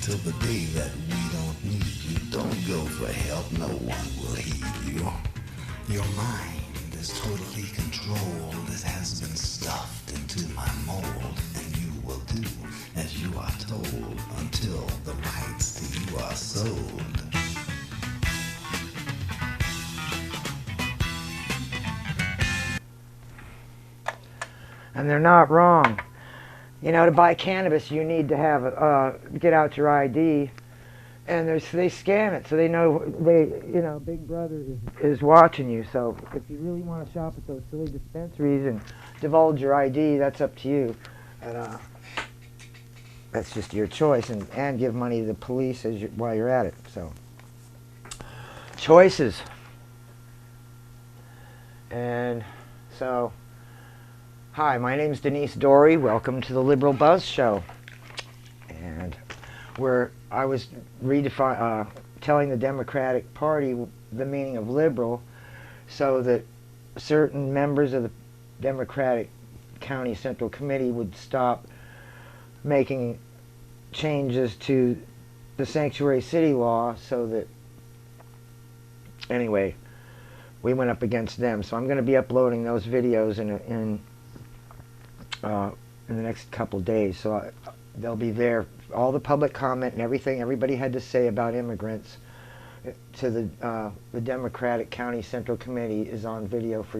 till the day that we don't need you. Don't go for help, no one will heed you. Your mind is totally controlled. It has been stuffed into my mold, and you will do as you are told until the rights to you are sold. And they're not wrong. You know, to buy cannabis, you need to have get out your ID, and they scan it, so they know Big Brother is watching you. So if you really want to shop at those silly dispensaries and divulge your ID, that's up to you. And that's just your choice, and give money to the police while you're at it. So choices. And so. Hi, my name's Denise Dorey. Welcome to the Liberal Buzz Show. And I was telling the Democratic Party the meaning of liberal so that certain members of the Democratic County Central Committee would stop making changes to the Sanctuary City law, so that, anyway, we went up against them. So I'm going to be uploading those videos in the next couple days, so they'll be there. All the public comment and everything everybody had to say about immigrants to the Democratic County Central Committee is on video for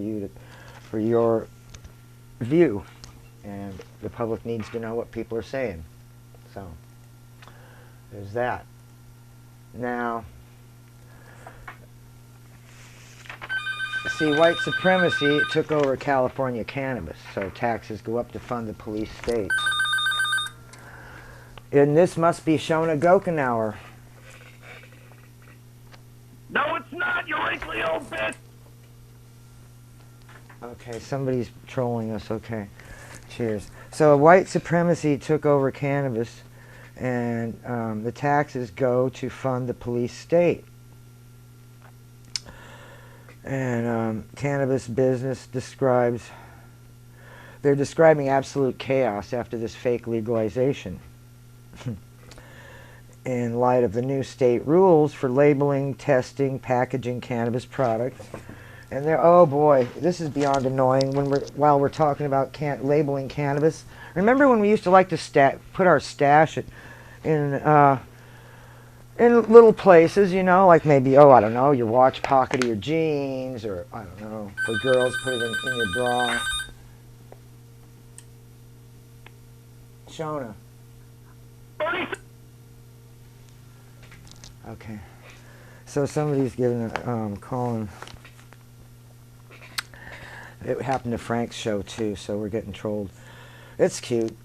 your view, and the public needs to know what people are saying. So there's that. Now, see, white supremacy took over California cannabis, so taxes go up to fund the police state. And this must be Shona Gochenaur. No, it's not, you wrinkly old bitch! Okay, somebody's trolling us, okay. Cheers. So white supremacy took over cannabis, and the taxes go to fund the police state. And cannabis business they're describing absolute chaos after this fake legalization. In light of the new state rules for labeling, testing, packaging cannabis products. And oh boy, this is beyond annoying while we're talking about labeling cannabis. Remember when we used to like to put our stash in little places, you know, like maybe, I don't know, your watch pocket of your jeans, or, I don't know, for girls, put it in your bra. Shona. Okay. So somebody's giving a calling. It happened to Frank's show too, so we're getting trolled. It's cute.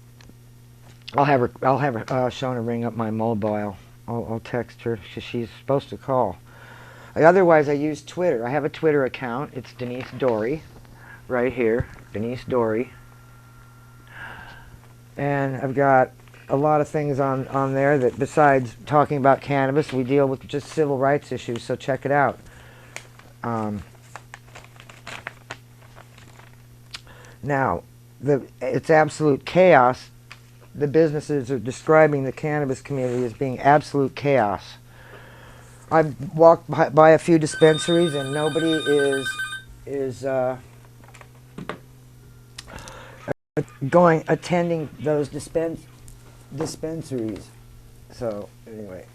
I'll have Shona ring up my mobile. I'll text her, because she's supposed to call. Otherwise, I use Twitter. I have a Twitter account. It's Denise Dorey, right here, Denise Dorey. And I've got a lot of things on there that, besides talking about cannabis, we deal with just civil rights issues, so check it out. Now, it's absolute chaos. The businesses are describing the cannabis community as being absolute chaos. I've walked by a few dispensaries, and nobody is attending those dispensaries. So anyway,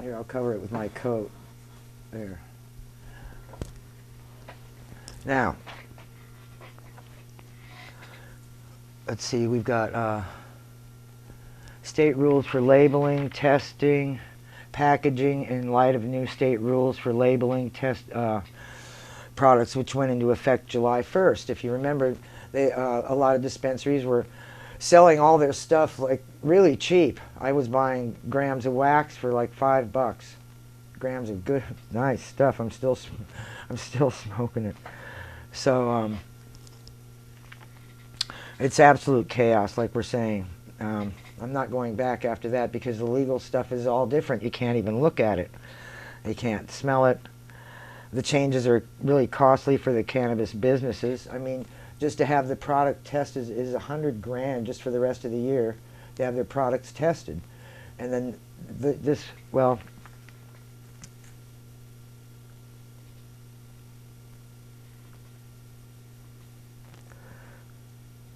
here, I'll cover it with my coat. There. Now, let's see, we've got state rules for labeling, testing, packaging in light of new state rules for labeling products, which went into effect July 1st. If you remember, a lot of dispensaries were selling all their stuff like really cheap. I was buying grams of wax for like $5. Grams of good, nice stuff. I'm still smoking it. So it's absolute chaos, like we're saying. I'm not going back after that, because the legal stuff is all different. You can't even look at it. You can't smell it. The changes are really costly for the cannabis businesses. I mean, just to have the product tested is $100 grand just for the rest of the year to have their products tested. And then this, well,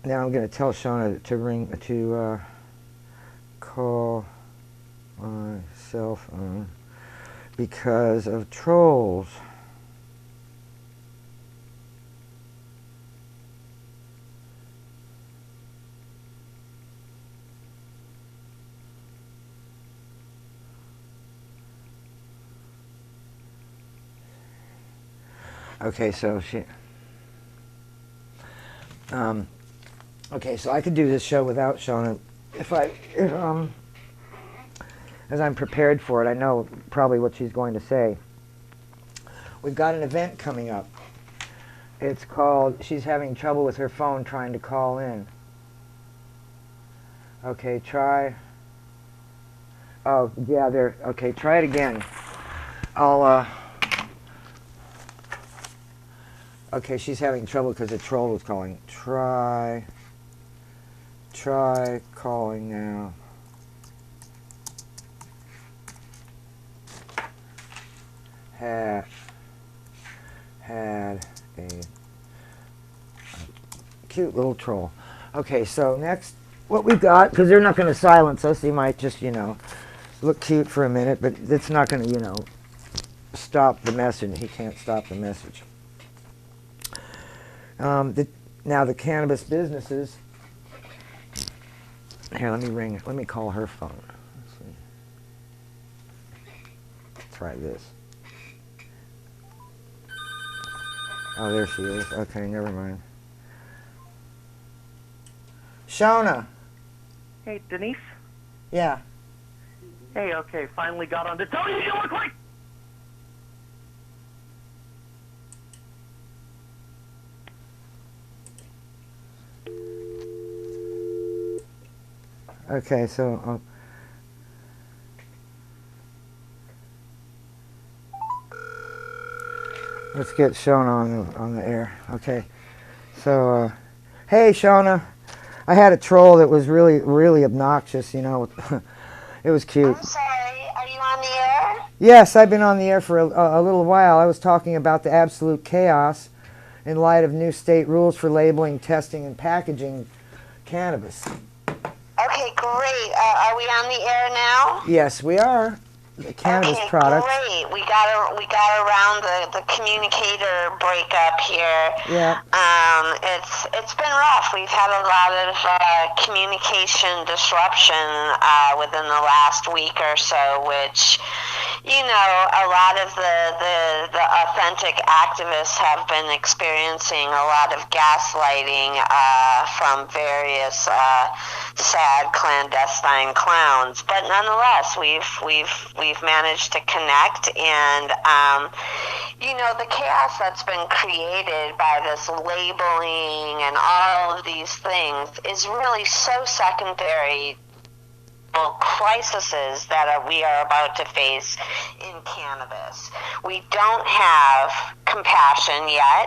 now I'm going to tell Shona to call my cell phone because of trolls. Okay, so okay, so I could do this show without Shona if as I'm prepared for it. I know probably what she's going to say. We've got an event coming up. It's called, she's having trouble with her phone trying to call in. Okay, try. Oh, yeah, there. Okay, try it again. Okay, she's having trouble because the troll was calling. Try calling now. Had a cute little troll. Okay, so next, what we got, because they're not going to silence us, they might just, look cute for a minute, but it's not going to, stop the message. He can't stop the message. Now the cannabis businesses. Here, let me call her phone. Let's see. Try this. Oh, there she is. Okay, never mind. Shona. Hey, Denise? Yeah. Hey, okay, finally got on to tell you you look like... Okay, so let's get Shona on the air. Okay, so hey Shona, I had a troll that was really obnoxious. It was cute. I'm sorry, are you on the air? Yes, I've been on the air for a little while. I was talking about the absolute chaos in light of new state rules for labeling, testing, and packaging cannabis. Okay, great. Are we on the air now? Yes, we are. The cannabis product. Great. We got around the communicator breakup here. Yeah. It's been rough. We've had a lot of communication disruption within the last week or so, which, a lot of the authentic activists have been experiencing a lot of gaslighting from various sad clandestine clowns. But nonetheless, we've managed to connect, and the chaos that's been created by this labeling and all of these things is really so secondary crises that we are about to face in cannabis. We don't have compassion yet,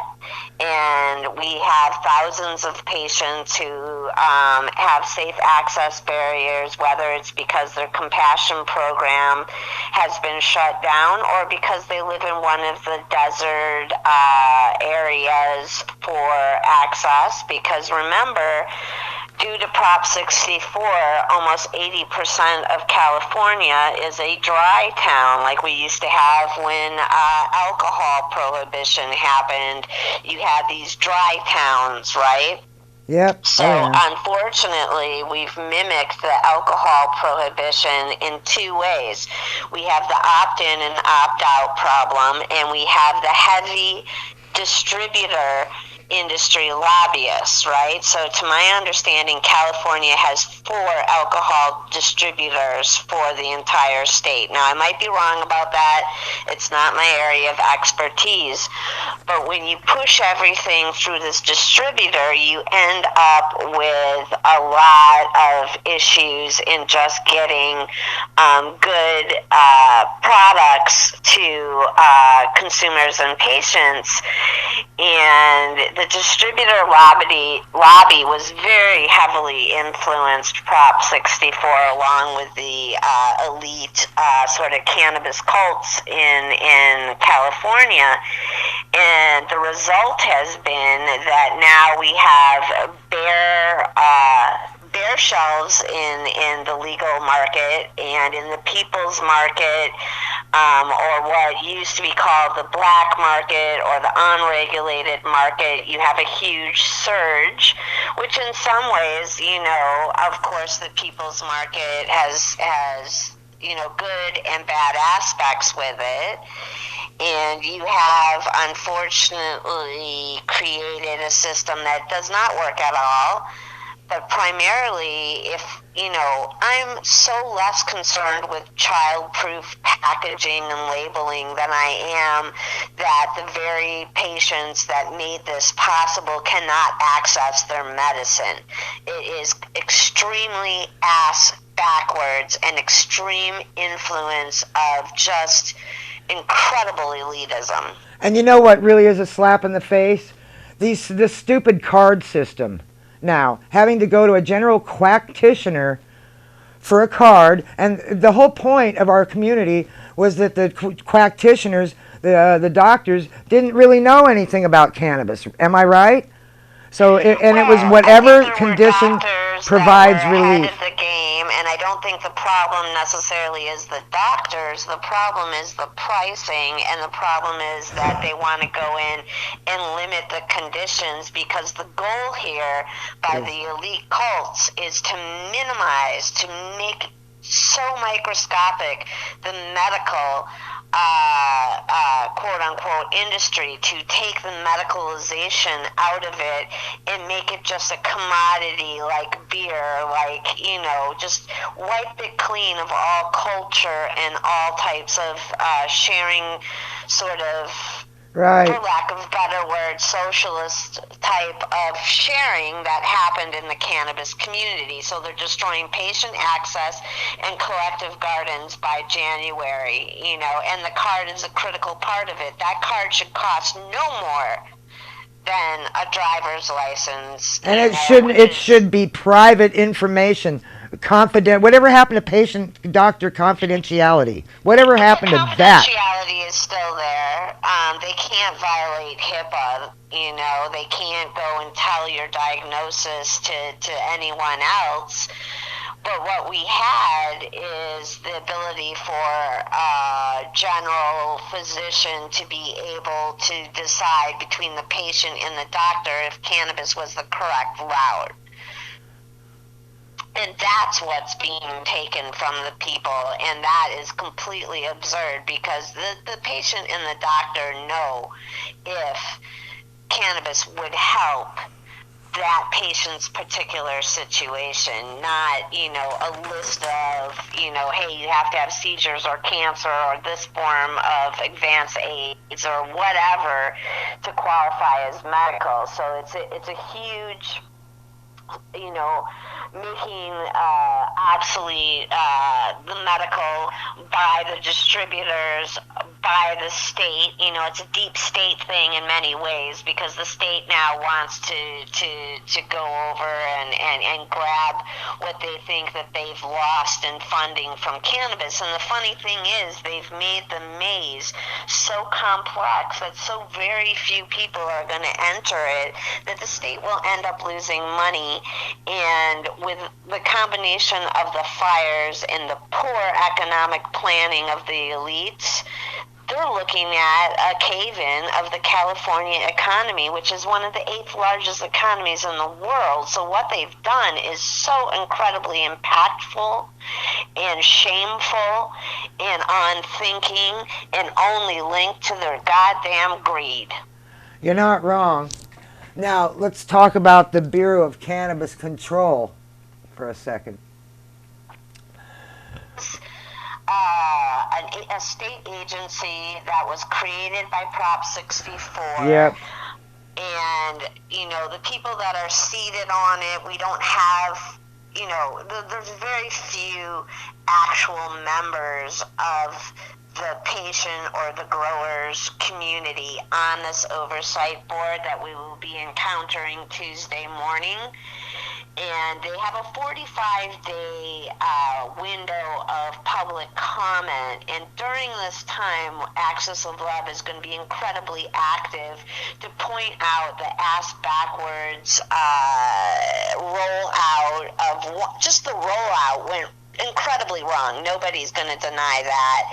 and we have thousands of patients who have safe access barriers, whether it's because their compassion program has been shut down or because they live in one of the desert areas for access. Because remember, due to Prop 64, almost 80% of California is a dry town, like we used to have when alcohol prohibition happened. You had these dry towns, right? Yep. So unfortunately, we've mimicked the alcohol prohibition in two ways. We have the opt-in and opt-out problem, and we have the heavy distributor industry lobbyists, right? So to my understanding, California has 4 alcohol distributors for the entire state. Now, I might be wrong about that. It's not my area of expertise. But when you push everything through this distributor, you end up with a lot of issues in just getting good products to consumers and patients. And the distributor lobby was very heavily influenced Prop 64, along with the elite sort of cannabis cults in California. And the result has been that now we have bare shelves in the legal market and in the people's market, or what used to be called the black market or the unregulated market. You have a huge surge, which in some ways, of course, the people's market has good and bad aspects with it. And you have, unfortunately, created a system that does not work at all. But primarily, I'm so less concerned with child-proof packaging and labeling than I am that the very patients that made this possible cannot access their medicine. It is extremely ass-backwards and extreme influence of just incredible elitism. And you know what really is a slap in the face? This stupid card system. Now, having to go to a general practitioner for a card, and the whole point of our community was that the practitioners, the doctors, didn't really know anything about cannabis. Am I right? So, it was whatever condition provides relief. Ahead of the game, and I don't think the problem necessarily is the doctors. The problem is the pricing, and the problem is that they want to go in and limit the conditions, because the goal here by the elite cults is to minimize, to make so microscopic the medical quote-unquote industry, to take the medicalization out of it and make it just a commodity like beer, just wipe it clean of all culture and all types of sharing, sort of, right, for lack of a better word, socialist type of sharing that happened in the cannabis community. So they're destroying patient access and collective gardens by January, and the card is a critical part of it. That card should cost no more than a driver's license. And it should be private information, confident. Whatever happened to patient-doctor confidentiality? Whatever happened to that? Confidentiality is still there. They can't violate HIPAA. They can't go and tell your diagnosis to anyone else. But what we had is the ability for a general physician to be able to decide between the patient and the doctor if cannabis was the correct route. And that's what's being taken from the people, and that is completely absurd, because the patient and the doctor know if cannabis would help that patient's particular situation, not, a list of, hey, you have to have seizures or cancer or this form of advanced AIDS or whatever to qualify as medical. So it's a huge, making obsolete the medical by the distributors, by the state. It's a deep state thing in many ways, because the state now wants to go over and grab what they think that they've lost in funding from cannabis. And the funny thing is, they've made the maze so complex that so very few people are going to enter it that the state will end up losing money. And with the combination of the fires and the poor economic planning of the elites, they're looking at a cave-in of the California economy, which is one of the 8th largest economies in the world. So what they've done is so incredibly impactful and shameful and unthinking, and only linked to their goddamn greed. You're not wrong. Now, let's talk about the Bureau of Cannabis Control for a second. A state agency that was created by Prop 64. Yep. And, the people that are seated on it, we don't have, there's very few actual members of the patient or the growers community on this oversight board that we will be encountering Tuesday morning. And they have a 45-day window of public comment. And during this time, Axis of Love is going to be incredibly active to point out the ass backwards rollout of just the rollout went incredibly wrong. Nobody's going to deny that.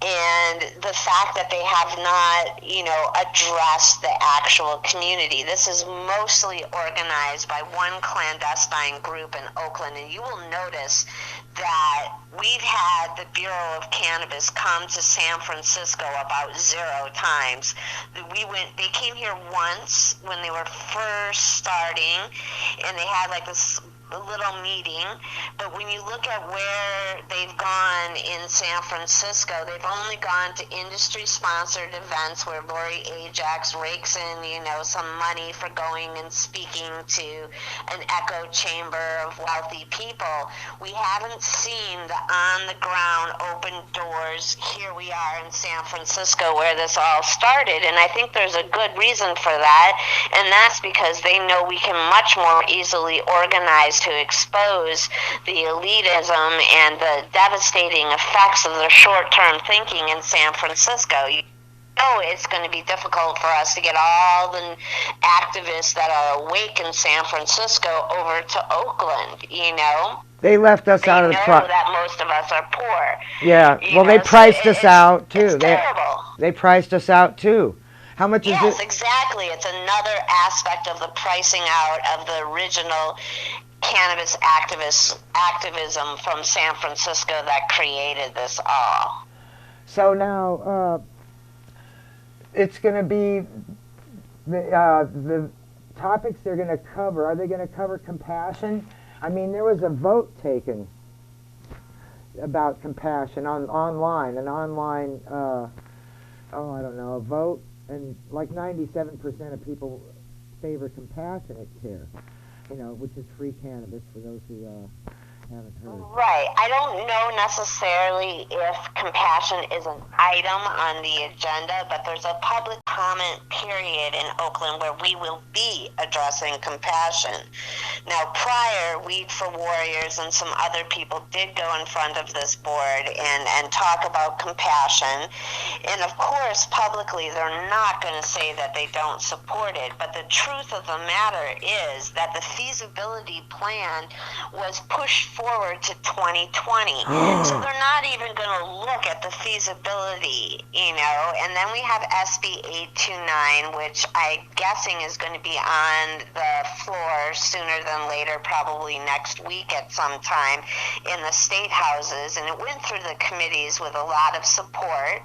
And the fact that they have not, addressed the actual community. This is mostly organized by one clandestine group in Oakland, and you will notice that we've had the Bureau of Cannabis come to San Francisco about 0 times. They came here once when they were first starting, and they had like this little meeting, but when you look at where they've gone in San Francisco, they've only gone to industry-sponsored events where Lori Ajax rakes in, some money for going and speaking to an echo chamber of wealthy people. We haven't seen the on-the-ground open doors. Here we are in San Francisco where this all started, and I think there's a good reason for that, and that's because they know we can much more easily organize to expose the elitism and the devastating effects of their short-term thinking in San Francisco. It's going to be difficult for us to get all the activists that are awake in San Francisco over to Oakland, They left us out of the process. They know that most of us are poor. Yeah, well, they priced us out, too. It's terrible. They priced us out, too. How much is it? Yes, exactly. It's another aspect of the pricing out of the original cannabis activism from San Francisco that created this all. So now, it's going to be the topics they're going to cover. Are they going to cover compassion? I mean, there was a vote taken about compassion online, a vote, and like 97% of people favor compassionate care, which is free cannabis for those who haven't heard. Right. I don't know necessarily if compassion is an item on the agenda, but there's a public comment period in Oakland where we will be addressing compassion. Now, prior, Weed for Warriors and some other people did go in front of this board and talk about compassion. And of course, publicly, they're not going to say that they don't support it, but the truth of the matter is that the feasibility plan was pushed forward to 2020. So they're not even going to look at the feasibility, and then we have SB 829, which I'm guessing is going to be on the floor sooner than later, probably next week at some time in the state houses, and it went through the committees with a lot of support.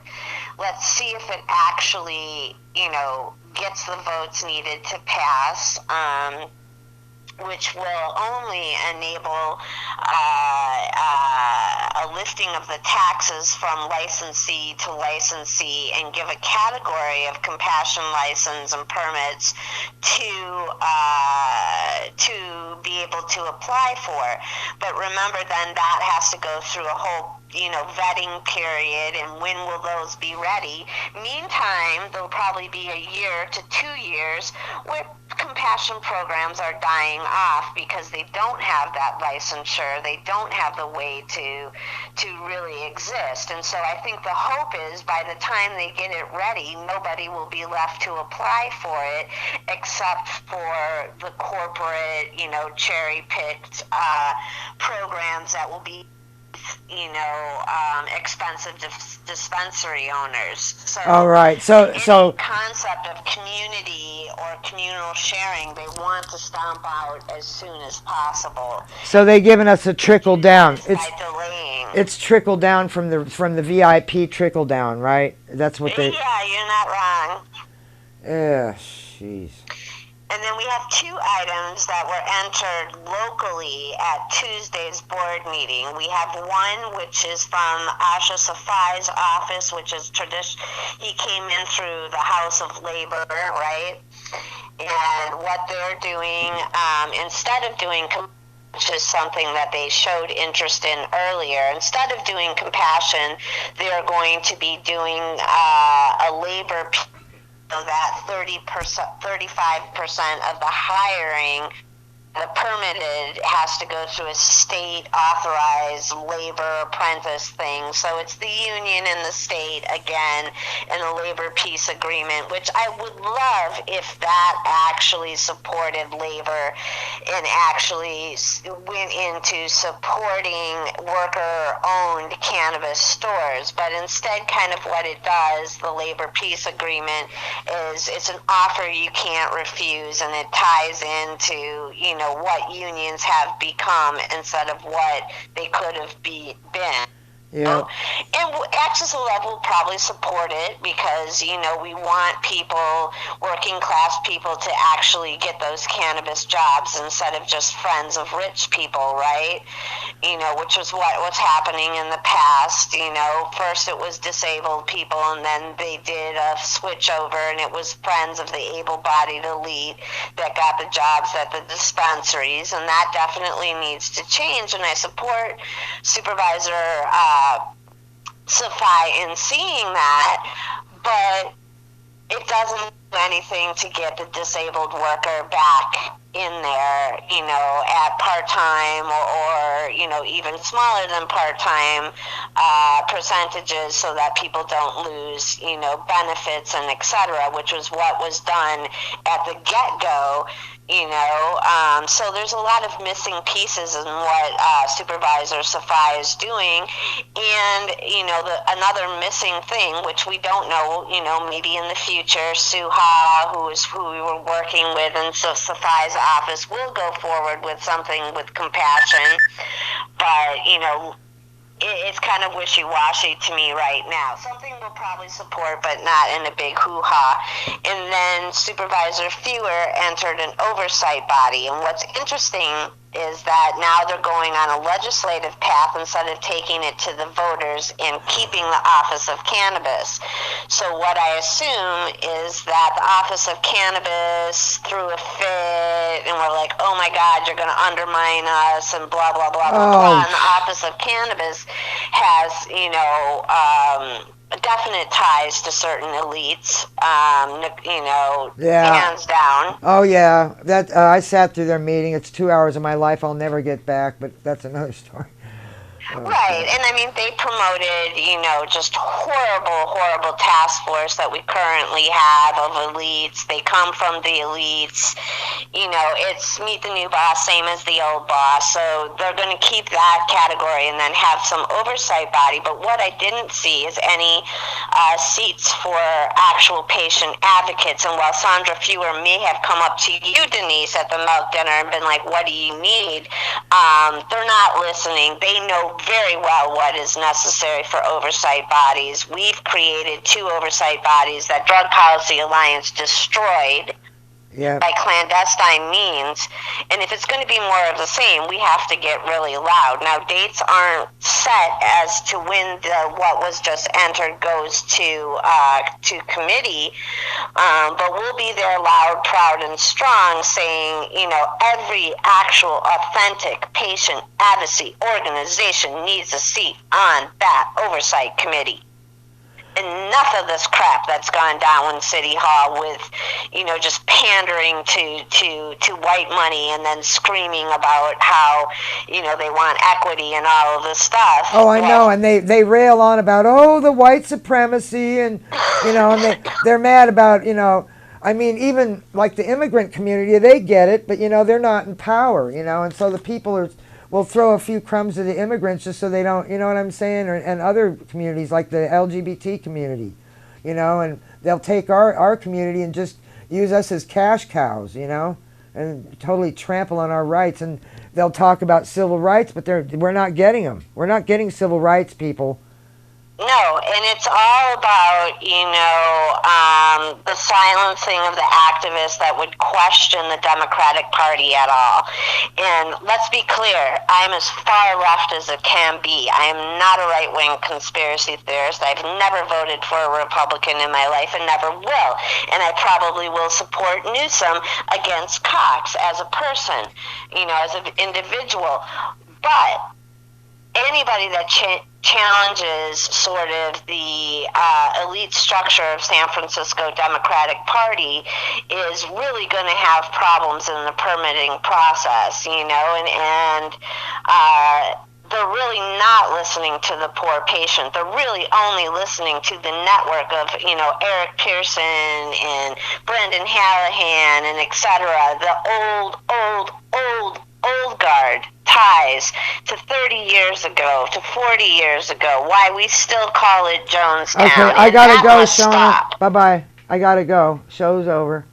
Let's see if it actually, gets the votes needed to pass, which will only enable a lifting of the taxes from licensee to licensee and give a category of compassion license and permits to be able to apply for. But remember, then that has to go through a whole vetting period, and when will those be ready? Meantime, there'll probably be a year to 2 years where compassion programs are dying off because they don't have that licensure, they don't have the way to really exist. And so I think the hope is by the time they get it ready, nobody will be left to apply for it except for the corporate, cherry-picked programs that will be expensive dispensary owners. So all right. So concept of community or communal sharing, they want to stomp out as soon as possible. So they've given us a trickle down. By delaying. It's trickle down from the VIP trickle down, right? That's what they. Yeah, you're not wrong. Yeah, jeez. And then we have 2 items that were entered locally at Tuesday's board meeting. We have one which is from Asha Safai's office, which is he came in through the House of Labor, right? And what they're doing, instead of doing which is something that they showed interest in earlier. Instead of doing compassion, they're going to be doing a labor, so that 35% of the hiring, the permitted, has to go through a state authorized labor apprentice thing. So it's the union and the state again in a labor peace agreement, which I would love if that actually supported labor and actually went into supporting worker-owned cannabis stores. But instead, kind of what it does, the labor peace agreement, is it's an offer you can't refuse, and it ties into, you know, what unions have become instead of what they could have been. Yeah. And Access Love will probably support it because, you know, we want people, working class people, to actually get those cannabis jobs instead of just friends of rich people, right? You know, which was what's happening in the past. You know, first it was disabled people, and then they did a switch over, and it was friends of the able-bodied elite that got the jobs at the dispensaries, and that definitely needs to change. And I support Supervisor Safai in seeing that, but it doesn't do anything to get the disabled worker back in there, you know, at part-time or you know, even smaller than part-time percentages, so that people don't lose, you know, benefits and etc., which was what was done at the get-go. You know, so there's a lot of missing pieces in what Supervisor Safai is doing. And, you know, another missing thing, which we don't know, you know, maybe in the future, Suha, who we were working with in Safai's office, will go forward with something with compassion. But, you know, it's kind of wishy-washy to me right now. Something we'll probably support, but not in a big hoo-ha. And then Supervisor Fewer entered an oversight body. And what's interesting is that now they're going on a legislative path instead of taking it to the voters and keeping the Office of Cannabis. So what I assume is that the Office of Cannabis threw a fit, and we're like, oh my God, you're going to undermine us, and blah, blah, blah, blah, blah. And the Office of Cannabis has, you know, definite ties to certain elites, you know, hands down. Oh yeah, that I sat through their meeting. It's 2 hours of my life I'll never get back, but that's another story. Right, and I mean, they promoted, you know, just horrible task force that we currently have of elites. They come from the elites. You know, it's meet the new boss, same as the old boss. So they're going to keep that category and then have some oversight body. But what I didn't see is any seats for actual patient advocates. And while Sandra Fewer may have come up to you, Denise, at the milk dinner and been like, what do you need? They're not listening. They know very well what is necessary for oversight bodies. We've created 2 oversight bodies that Drug Policy Alliance destroyed by clandestine means. And if it's going to be more of the same, we have to get really loud. Now, dates aren't set as to when what was just entered goes to committee, but we'll be there loud, proud, and strong, saying, you know, every actual authentic patient advocacy organization needs a seat on that oversight committee. Enough of this crap that's gone down in City Hall with, you know, just pandering to white money and then screaming about how, you know, they want equity and all of this stuff. Oh, I know, and they rail on about, oh, the white supremacy, and, you know, and they're mad about, you know, I mean, even like the immigrant community, they get it, but, you know, they're not in power, you know, and so the people will throw a few crumbs to the immigrants just so they don't, you know what I'm saying, and other communities like the LGBT community, you know, and they'll take our community and just use us as cash cows, you know, and totally trample on our rights. And they'll talk about civil rights, but we're not getting them. We're not getting civil rights, people. No, and it's all about, the silencing of the activists that would question the Democratic Party at all. And let's be clear, I'm as far left as it can be. I am not a right-wing conspiracy theorist. I've never voted for a Republican in my life and never will. And I probably will support Newsom against Cox as a person, as an individual. But anybody that challenges sort of the elite structure of San Francisco Democratic Party is really going to have problems in the permitting process, and they're really not listening to the poor patient. They're really only listening to the network of, Eric Pearson and Brendan Hallahan and et cetera, the old guard ties to 30 years ago, to 40 years ago, why we still call it Jonestown. Okay, I gotta go, Shona. Bye-bye. I gotta go. Show's over.